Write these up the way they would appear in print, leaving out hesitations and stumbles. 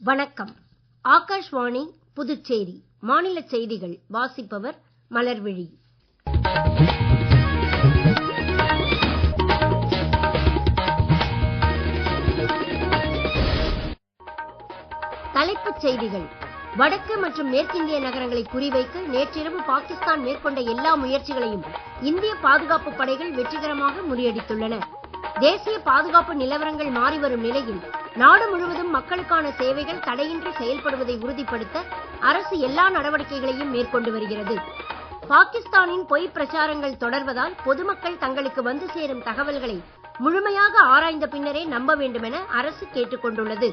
வணக்கம். ஆகாஷ்வாணி புதுச்சேரி மாநில செய்திகள் வாசிப்பவர் மலர்விழி. தலைப்புச் செய்திகள். வடக்கு மற்றும் மேற்கிந்திய நகரங்களை குறிவைக்க நேற்றிரவு பாகிஸ்தான் மேற்கொண்ட எல்லா முயற்சிகளையும் இந்திய பாதுகாப்பு படைகள் வெற்றிகரமாக முறியடித்துள்ளன. தேசிய பாதுகாப்பு நிலவரங்கள் மாறிவரும் நிலையில் நாடு முழுவதும் மக்களுக்கான சேவைகள் தடையின்றி செயல்படுவதை உறுதிப்படுத்த அரசு எல்லா நடவடிக்கைகளையும் மேற்கொண்டு வருகிறது. பாகிஸ்தானின் பொய் பிரச்சாரங்கள் தொடர்வதால் பொதுமக்கள் தங்களுக்கு வந்து சேரும் தகவல்களை முழுமையாக ஆராய்ந்த பின்னரே நம்ப வேண்டும் என அரசு கேட்டுக் கொண்டுள்ளது.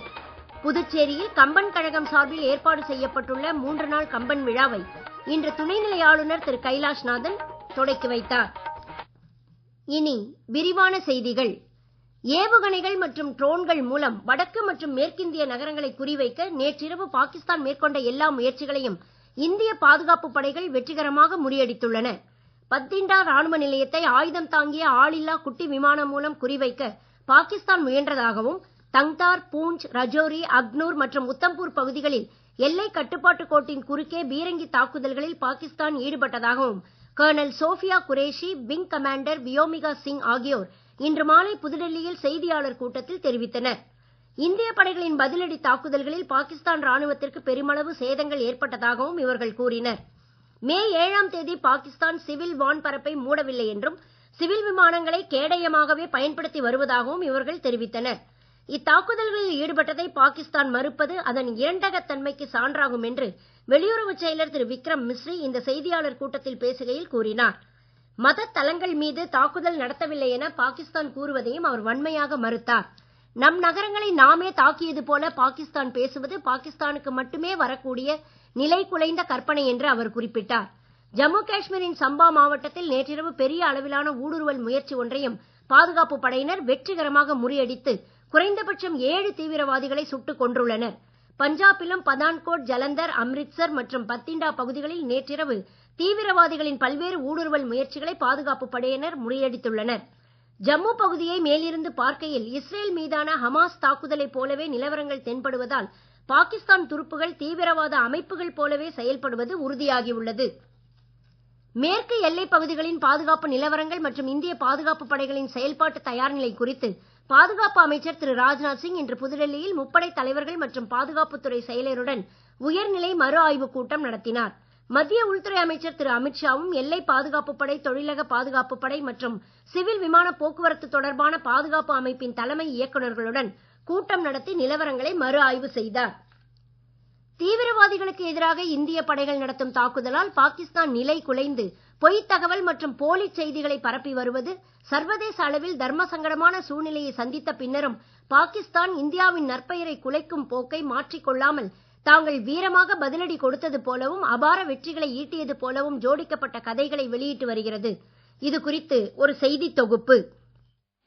புதுச்சேரியில் கம்பன் கழகம் சார்பில் ஏற்பாடு செய்யப்பட்டுள்ள 3 நாள் கம்பன் விழாவை இன்று துணைநிலை ஆளுநர் திரு கைலாஷ்நாதன் தொடக்கி வைத்தார். இனி விரிவான செய்திகள். ஏவுகணைகள் மற்றும் ட்ரோன்கள் மூலம் வடக்கு மற்றும் மேற்கிந்திய நகரங்களை குறிவைக்க நேற்றிரவு பாகிஸ்தான் மேற்கொண்ட எல்லா முயற்சிகளையும் இந்திய பாதுகாப்பு படைகள் வெற்றிகரமாக முறியடித்துள்ளன. பத்திண்டா ராணுவ நிலையத்தை ஆயுதம் தாங்கிய ஆளில்லா குட்டி விமானம் மூலம் குறிவைக்க பாகிஸ்தான் முயன்றதாகவும், தங்தார், பூஞ்ச், ரஜோரி, அக்னூர் மற்றும் உத்தம்பூர் பகுதிகளில் எல்லை கட்டுப்பாட்டு கோட்டின் குறுக்கே பீரங்கி தாக்குதல்களில் பாகிஸ்தான் ஈடுபட்டதாகவும் colonel Sofiya Qureshi, wing commander Vyomika Singh ஆகியோர் இன்று மாலை புதுடெல்லியில் செய்தியாளர் கூட்டத்தில் தெரிவித்தனர். இந்திய படைகளின் பதிலடி தாக்குதல்களில் பாகிஸ்தான் ராணுவத்திற்கு பெருமளவு சேதங்கள் ஏற்பட்டதாகவும் இவர்கள் கூறினர். மே 7ஆம் தேதி பாகிஸ்தான் சிவில் வான்பரப்பை மூடவில்லை என்றும் சிவில் விமானங்களை கேடயமாகவே பயன்படுத்தி வருவதாகவும் இவர்கள் தெரிவித்தனர். இத்தாக்குதல்களில் ஈடுபட்டதை பாகிஸ்தான் மறுப்பது அதன் இரண்டகத்தன்மைக்கு சான்றாகும் என்று வெளியுறவு செயலர் திரு விக்ரம் மிஸ்ரி இந்த செய்தியாளர் கூட்டத்தில் பேசுகையில் கூறினார். மத தலங்கள் மீது தாக்குதல் நடத்தவில்லை என பாகிஸ்தான் கூறுவதையும் அவர் வன்மையாக மறுத்தார். நம் நகரங்களை நாமே தாக்கியது போல பாகிஸ்தான் பேசுவது பாகிஸ்தானுக்கு மட்டுமே வரக்கூடிய நிலை குலைந்த கற்பனை என்று அவர் குறிப்பிட்டார். ஜம்மு காஷ்மீரின் சம்பா மாவட்டத்தில் நேற்றிரவு பெரிய அளவிலான ஊடுருவல் முயற்சி ஒன்றையும் பாதுகாப்பு படையினர் வெற்றிகரமாக முறியடித்து குறைந்தபட்சம் 7 தீவிரவாதிகளை சுட்டுக் கொன்றுள்ளனர். பஞ்சாபிலும் பதான்கோட், ஜலந்தர், அம்ரித்சர் மற்றும் பத்திண்டா பகுதிகளில் நேற்றிரவு தீவிரவாதிகளின் பல்வேறு ஊடுருவல் முயற்சிகளை பாதுகாப்பு படையினர் முறியடித்துள்ளனர். ஜம்மு பகுதியை மேலிருந்து பார்க்கையில் இஸ்ரேல் மீதான ஹமாஸ் தாக்குதலைப் போலவே நிலவரங்கள் தென்படுவதால் பாகிஸ்தான் துருப்புகள் தீவிரவாத அமைப்புகள் போலவே செயல்படுவது உறுதியாகியுள்ளது. மேற்கு எல்லைப் பகுதிகளின் பாதுகாப்பு நிலவரங்கள் மற்றும் இந்திய பாதுகாப்பு படைகளின் செயல்பாட்டு தயார்நிலை குறித்து பாதுகாப்பு அமைச்சர் திரு ராஜ்நாத் சிங் இன்று புதுடெல்லியில் முப்படை தலைவர்கள் மற்றும் பாதுகாப்புத்துறை செயலருடன் உயர்நிலை மறு ஆய்வுக் கூட்டம் நடத்தினார். மத்திய உள்துறை அமைச்சர் திரு அமித்ஷாவும் எல்லை பாதுகாப்பு படை, தொழிலக பாதுகாப்பு படை மற்றும் சிவில் விமான போக்குவரத்து தொடர்பான பாதுகாப்பு அமைப்பின் தலைமை இயக்குநர்களுடன் கூட்டம் நடத்தி நிலவரங்களை மறு ஆய்வு செய்தார். தீவிரவாதிகளுக்கு எதிராக இந்திய படைகள் நடத்தும் தாக்குதலால் பாகிஸ்தான் நிலை குலைந்து பொய்த் தகவல் மற்றும் போலி செய்திகளை பரப்பி வருவது சர்வதேச அளவில் தர்ம சங்கடமான சூழ்நிலையை சந்தித்த பின்னரும் பாகிஸ்தான் இந்தியாவின் நற்பெயரை குலைக்கும் போக்கை மாற்றிக் கொள்ளாமல் தாங்கள் வீரமாக பதிலடி கொடுத்தது போலவும் அபார வெற்றிகளை ஈட்டியது போலவும் ஜோடிக்கப்பட்ட கதைகளை வெளியிட்டு வருகிறது. இது குறித்து ஒரு செய்தி தொகுப்பு.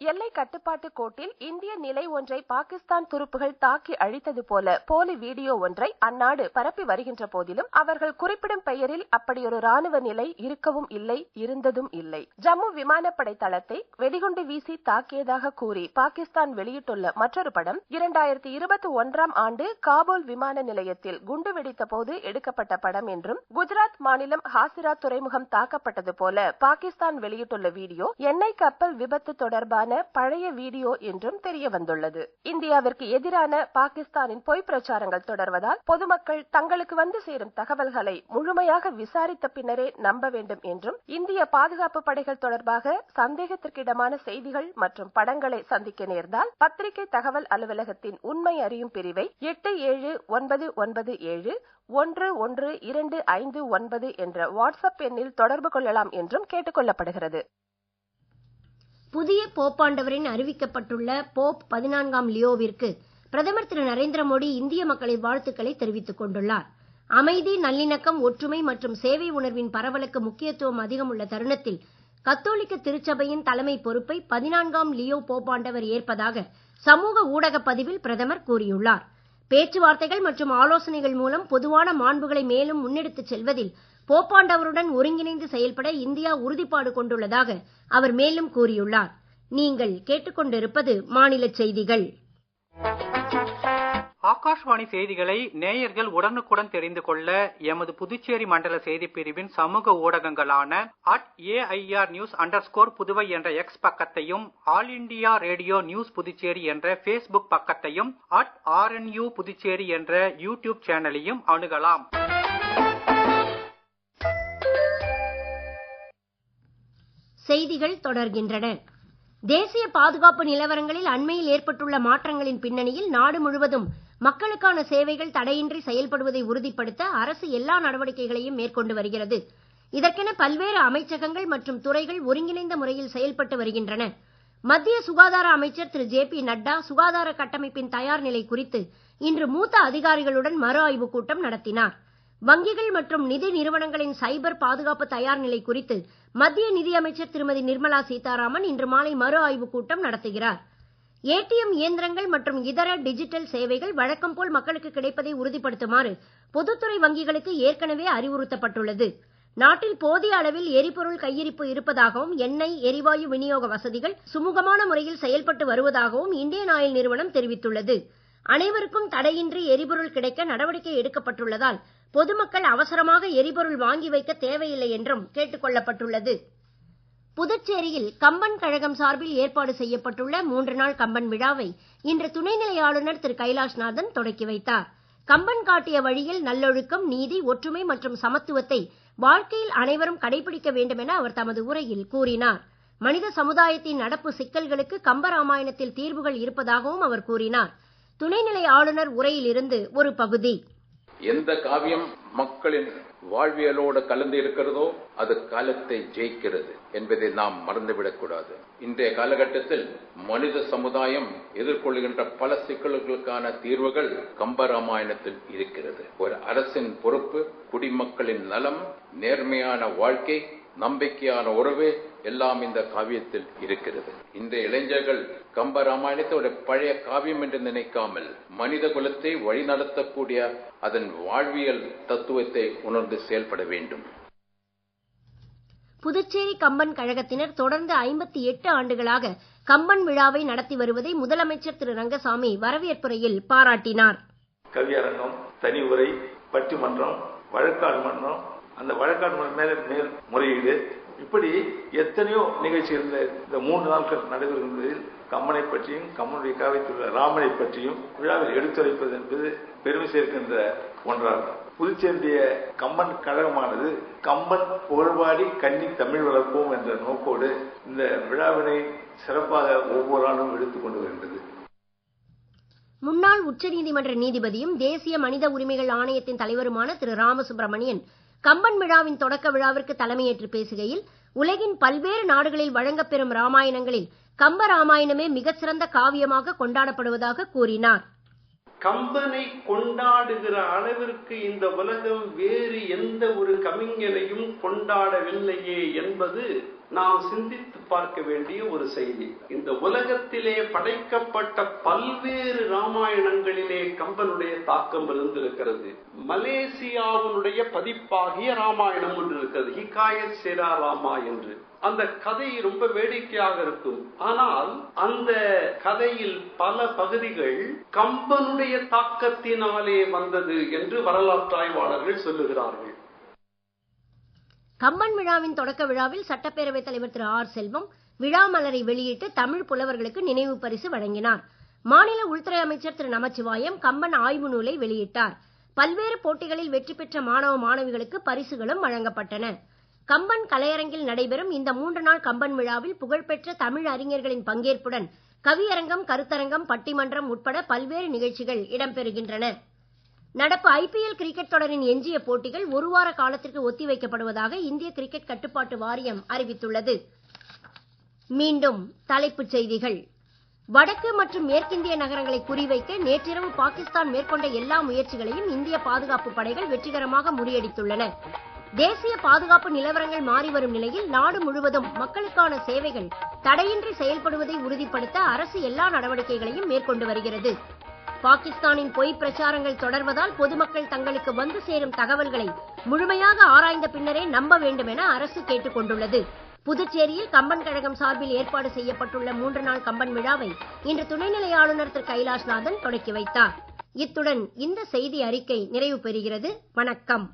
எல்லை கட்டுப்பாட்டு கோட்டில் இந்திய நிலை ஒன்றை பாகிஸ்தான் துருப்புகள் தாக்கி அழித்தது போல போலி வீடியோ ஒன்றை அந்நாடு பரப்பி வருகின்ற போதிலும் அவர்கள் குறிப்பிடும் பெயரில் அப்படியொரு ராணுவ நிலை இருக்கவும் இல்லை, இருந்ததும் இல்லை. ஜம்மு விமானப்படை தளத்தை வெடிகுண்டு வீசி தாக்கியதாக கூறி பாகிஸ்தான் வெளியிட்டுள்ள மற்றொரு படம் 2021ஆம் ஆண்டு காபூல் விமான நிலையத்தில் குண்டு வெடித்த போது எடுக்கப்பட்ட படம் என்றும், குஜராத் மாநிலம் ஹாசிரா துறைமுகம் தாக்கப்பட்டது போல பாகிஸ்தான் வெளியிட்டுள்ள வீடியோ எண்ணெய் கப்பல் விபத்து தொடர்பான பழைய வீடியோ என்றும் தெரிய வந்துள்ளது. இந்தியாவிற்கு எதிரான பாகிஸ்தானின் பொய் பிரச்சாரங்கள் தொடர்வதால் பொதுமக்கள் தங்களுக்கு வந்து சேரும் தகவல்களை முழுமையாக விசாரித்த பின்னரே நம்ப வேண்டும் என்றும், இந்திய பாதுகாப்பு படைகள் தொடர்பாக சந்தேகத்திற்கிடமான செய்திகள் மற்றும் படங்களை சந்திக்க நேர்ந்தால் பத்திரிகை தகவல் அலுவலகத்தின் உண்மை அறியும் பிரிவை 8799171259 என்ற வாட்ஸ்அப் எண்ணில் தொடர்பு கொள்ளலாம் என்றும் கேட்டுக் கொள்ளப்படுகிறது. புதிய போப்பாண்டவரின் அறிவிக்கப்பட்டுள்ள போப் 14ஆம் லியோவிற்கு பிரதமர் திரு நரேந்திர மோடி இந்திய மக்களின் வாழ்த்துக்களை தெரிவித்துக் கொண்டுள்ளார். அமைதி, நல்லிணக்கம், ஒற்றுமை மற்றும் சேவை உணர்வின் பரவலுக்கு முக்கியத்துவம் அதிகம் உள்ள தருணத்தில் கத்தோலிக்க திருச்சபையின் தலைமை பொறுப்பை 14ஆம் லியோ போப்பாண்டவர் ஏற்பதாக சமூக ஊடக பதிவில் பிரதமர் கூறியுள்ளார். பேச்சுவார்த்தைகள் மற்றும் ஆலோசனைகள் மூலம் பொதுவான மாண்புகளை மேலும் முன்னெடுத்துச் செல்வதில் போப்பாண்டவருடன் ஒருங்கிணைந்து செயல்பட இந்தியா உறுதிப்பாடு கொண்டுள்ளதாக அவர் மேலும் கூறியுள்ளார். நீங்கள் கேட்டுக்கொண்டிருப்பது மாநில செய்திகள். ஆகாஷ்வாணி செய்திகளை நேயர்கள் உடனுக்குடன் தெரிந்து கொள்ள எமது புதுச்சேரி மண்டல செய்திப் பிரிவின் சமூக ஊடகங்களான @AIRnews_புதுவை என்ற எக்ஸ் பக்கத்தையும், all India radio news Puducherry என்ற Facebook பக்கத்தையும், @RNU புதுச்சேரி என்ற யூடியூப் சேனலையும் அணுகலாம். செய்திகள் தொடர்கின்றன. தேசிய பாதுகாப்பு நிலவரங்களில் அண்மையில் ஏற்பட்டுள்ள மாற்றங்களின் பின்னணியில் நாடு முழுவதும் மக்களுக்கான சேவைகள் தடையின்றி செயல்படுவதை உறுதிப்படுத்த அரசு எல்லா நடவடிக்கைகளையும் மேற்கொண்டு வருகிறது. இதற்கென பல்வேறு அமைச்சகங்கள் மற்றும் துறைகள் ஒருங்கிணைந்த முறையில் செயல்பட்டு வருகின்றன. மத்திய சுகாதார அமைச்சர் திரு JP நட்டா சுகாதார கட்டமைப்பின் தயார் நிலை குறித்து இன்று மூத்த அதிகாரிகளுடன் மறு ஆய்வுக் கூட்டம் நடத்தினார். வங்கிகள் மற்றும் நிதி நிறுவனங்களின் சைபர் பாதுகாப்பு தயார் நிலை குறித்து மத்திய நிதியமைச்சர் திருமதி நிர்மலா சீதாராமன் இன்று மாலை மறு ஆய்வுக் கூட்டம் நடத்துகிறார். ATM இயந்திரங்கள் மற்றும் இதர டிஜிட்டல் சேவைகள் வழக்கம் போல் மக்களுக்கு கிடைப்பதை உறுதிப்படுத்துமாறு பொதுத்துறை வங்கிகளுக்கு ஏற்கனவே அறிவுறுத்தப்பட்டுள்ளது. நாட்டில் போதிய அளவில் எரிபொருள் கையிருப்பு இருப்பதாகவும், எண்ணெய் எரிவாயு விநியோக வசதிகள் சுமூகமான முறையில் செயல்பட்டு வருவதாகவும் இந்தியன் ஆயில் நிறுவனம் தெரிவித்துள்ளது. அனைவருக்கும் தடையின்றி எரிபொருள் கிடைக்க நடவடிக்கை எடுக்கப்பட்டுள்ளதால் பொதுமக்கள் அவசரமாக எரிபொருள் வாங்கி வைக்க தேவையில்லை என்றும் கேட்டுக் கொள்ளப்பட்டுள்ளது. புதுச்சேரியில் கம்பன் கழகம் சார்பில் ஏற்பாடு செய்யப்பட்டுள்ள 3 நாள் கம்பன் விழாவை இன்று துணைநிலை ஆளுநர் திரு கைலாஷ்நாதன் தொடக்கி வைத்தார். கம்பன் காட்டிய வழியில் நல்லொழுக்கம், நீதி, ஒற்றுமை மற்றும் சமத்துவத்தை வாழ்க்கையில் அனைவரும் கடைபிடிக்க வேண்டும் என அவர் தமது உரையில் கூறினார். மனித சமுதாயத்தின் நடப்பு சிக்கல்களுக்கு கம்பராமாயணத்தில் தீர்வுகள் இருப்பதாகவும் அவர் கூறினார். துணைநிலை ஆளுநர் உரையிலிருந்து ஒரு பகுதி. எந்த காவியம் மக்களின் வாழ்வியலோடு கலந்து இருக்கிறதோ அது காலத்தை ஜெயிக்கிறது என்பதை நாம் மறந்துவிடக்கூடாது. இன்றைய காலகட்டத்தில் மனித சமுதாயம் எதிர்கொள்கின்ற பல சிக்கல்களுக்கான தீர்வுகள் கம்பராமாயணத்தில் இருக்கிறது. ஒரு அரசின் பொறுப்பு குடிமக்களின் நலம், நேர்மையான வாழ்க்கை, நம்பிக்கையான உறவு எல்லாம் இந்த காவியத்தில் இருக்கிறது. இந்த இளைஞர்கள் கம்பராமாயணத்தை ஒரு பழைய காவியம் என்று நினைக்காமல் மனித குலத்தை வழிநடத்தக்கூடிய அதன் வாழ்வியல் தத்துவத்தை உணர்ந்து செயல்பட வேண்டும். புதுச்சேரி கம்பன் கழகத்தினர் தொடர்ந்து 58 ஆண்டுகளாக கம்பன் விழாவை நடத்தி வருவதை முதலமைச்சர் திரு ரங்கசாமி வரவேற்புரையில் பாராட்டினார். கவியரங்கம், தனி உரை, பட்டிமன்றம், வழக்காடு மன்றம், அந்த வழக்காடு மன்றம் மேல் முறையீடு, இப்படி எத்தனையோ நிகழ்ச்சிகள் இந்த 3 நாட்கள் நடைபெறுகின்றதில் கம்பனை பற்றியும் கம்பனுடைய காவியத்தில் ராமனை பற்றியும் விழாவில் எடுத்துரைப்பது என்பது பெருமை சேர்க்கின்ற ஒன்றாகும். புதுச்சேரிய கம்பன் கழகமானது கம்பன் புகழ்பாடி கன்னி தமிழ் வளர்ப்போம் என்ற நோக்கோடு இந்த விழாவினை சிறப்பாக ஒவ்வொரு ஆண்டும் எடுத்துக் கொண்டு வருகின்றது. முன்னாள் உச்சநீதிமன்ற நீதிபதியும் தேசிய மனித உரிமைகள் ஆணையத்தின் தலைவருமான திரு ராமசுப்ரமணியன் கம்பன் விழாவின் தொடக்க விழாவிற்கு தலைமையேற்று பேசுகையில், உலகின் பல்வேறு நாடுகளில் வழங்கப்பெறும் ராமாயணங்களில் கம்ப ராமாயணமே மிகச் சிறந்த காவியமாக கொண்டாடப்படுவதாக கூறினார். கம்பனை கொண்டாடுகிற அளவிற்கு இந்த உலகம் வேறு எந்த ஒரு கவிஞனையும் கொண்டாடவில்லையே என்பது நாம் சிந்தித்து பார்க்க வேண்டிய ஒரு செய்தி. இந்த உலகத்திலே படைக்கப்பட்ட பல்வேறு ராமாயணங்களிலே கம்பனுடைய தாக்கம் இருந்திருக்கிறது. மலேசியாவுடைய பதிப்பாகிய ராமாயணம் ஒன்று இருக்கிறது, ஹிகாயத் சேரா ராமா என்று. அந்த கதை ரொம்ப வேடிக்கையாக இருக்கும். ஆனால் அந்த கதையில் பல பகுதிகள் கம்பனுடைய தாக்கத்தினாலே வந்தது என்று வரலாற்று ஆய்வாளர்கள் சொல்லுகிறார்கள். கம்பன் விழாவின் தொடக்க விழாவில் சட்டப்பேரவைத் தலைவர் திரு ஆர் செல்வம் விழா மலரை வெளியிட்டு தமிழ் புலவர்களுக்கு நினைவு பரிசு வழங்கினார். மாநில உள்துறை அமைச்சர் திரு நமச்சிவாயம் கம்பன் ஆய்வு நூலை வெளியிட்டார். பல்வேறு போட்டிகளில் வெற்றி பெற்ற மாணவ மாணவிகளுக்கு பரிசுகளும் வழங்கப்பட்டன. கம்பன் கலையரங்கில் நடைபெறும் இந்த 3 நாள் கம்பன் விழாவில் புகழ்பெற்ற தமிழ் அறிஞர்களின் பங்கேற்புடன் கவியரங்கம், கருத்தரங்கம், பட்டிமன்றம் உட்பட பல்வேறு நிகழ்ச்சிகள் இடம்பெறுகின்றன. நடப்பு IPL கிரிக்கெட் தொடரின் எஞ்சிய போட்டிகள் 1 வார காலத்திற்கு ஒத்திவைக்கப்படுவதாக இந்திய கிரிக்கெட் கட்டுப்பாட்டு வாரியம் அறிவித்துள்ளது. மீண்டும் தலைப்புச் செய்திகள். வடக்கு மற்றும் மேற்கிந்திய நகரங்களை குறிவைக்க நேற்றிரவு பாகிஸ்தான் மேற்கொண்ட எல்லா முயற்சிகளையும் இந்திய பாதுகாப்பு படைகள் வெற்றிகரமாக முறியடித்துள்ளன. தேசிய பாதுகாப்பு நிலவரங்கள் மாறி வரும் நிலையில் நாடு முழுவதும் மக்களுக்கான சேவைகள் தடையின்றி செயல்படுவதை உறுதிப்படுத்த அரசு எல்லா நடவடிக்கைகளையும் மேற்கொண்டு வருகிறது. பாகிஸ்தானின் பொய் பிரச்சாரங்கள் தொடர்வதால் பொதுமக்கள் தங்களுக்கு வந்து சேரும் தகவல்களை முழுமையாக ஆராய்ந்த பின்னரே நம்ப வேண்டும் என அரசு கேட்டுக் கொண்டுள்ளது. புதுச்சேரியில் கம்பன் கழகம் சார்பில் ஏற்பாடு செய்யப்பட்டுள்ள 3 நாள் கம்பன் விழாவை இன்று துணைநிலை ஆளுநர் திரு கைலாஷ்நாதன் தொடக்கி வைத்தார். இத்துடன் இந்த செய்தி அறிக்கை நிறைவு பெறுகிறது. வணக்கம்.